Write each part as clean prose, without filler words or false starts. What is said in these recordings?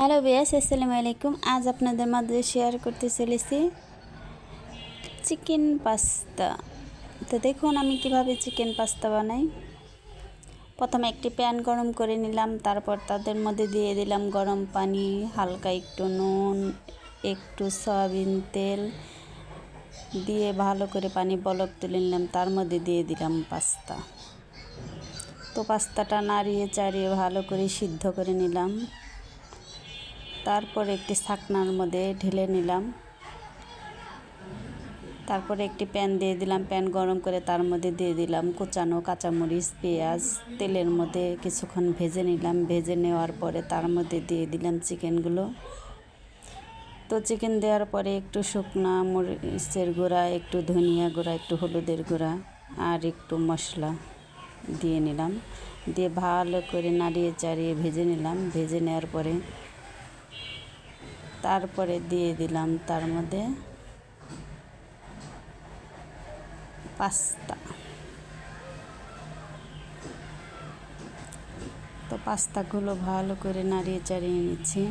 Hello viewers, আসসালামু আলাইকুম। আজ আপনাদের মাঝে শেয়ার করতে চলেছি চিকেন পাস্তা। তো দেখুন আমি কিভাবে চিকেন পাস্তা বানাই। প্রথমে একটি প্যান গরম করে নিলাম, তারপর তাদের মধ্যে দিয়ে দিলাম গরম পানি, হালকা একটু নুন, একটু সয়াবিন তেল দিয়ে ভালো করে পানি বলক তুলে নিলাম। তার মধ্যে দিয়ে দিলাম পাস্তা। তো পাস্তাটা নাড়িয়ে চাড়িয়ে ভালো করে সিদ্ধ করে নিলাম। তারপর একটি ছাকনার মধ্যে ঢেলে নিলাম। তারপরে একটি প্যান দিয়ে দিলাম, প্যান গরম করে তার মধ্যে দিয়ে দিলাম কুচানো কাঁচামরিচ, পেঁয়াজ। তেলের মধ্যে কিছুক্ষণ ভেজে নিলাম। ভেজে নেওয়ার পরে তার মধ্যে দিয়ে দিলাম চিকেনগুলো। তো চিকেন দেওয়ার পরে একটু শুকনা মরিচের গুঁড়া, একটু ধনিয়া গুঁড়া, একটু হলুদের গুঁড়া আর একটু মশলা দিয়ে নিলাম। দিয়ে ভালো করে নাড়িয়ে চাড়িয়ে ভেজে নিলাম। ভেজে নেওয়ার পরে তারপরে দিয়ে দিলাম তার মধ্যে পাস্তা। তো পাস্তাগুলো ভালো করে নাড়িয়ে চাড়িয়ে নিচ্ছি।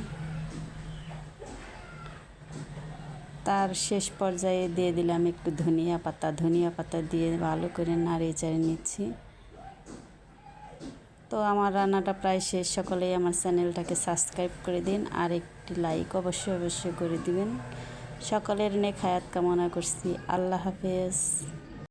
তার শেষ পর্যায়ে দিয়ে দিলাম একটু ধনিয়া পাতা দিয়ে ভালো করে নাড়িয়ে চাড়িয়ে নিচ্ছি। তো আমার রান্নাটা প্রায় শেষ। সকলেই আমার চ্যানেলটাকে সাবস্ক্রাইব করে দিন আর একটি লাইক অবশ্যই করে দিবেন। সকলের নেক হায়াত কামনা করছি। আল্লাহ হাফেজ।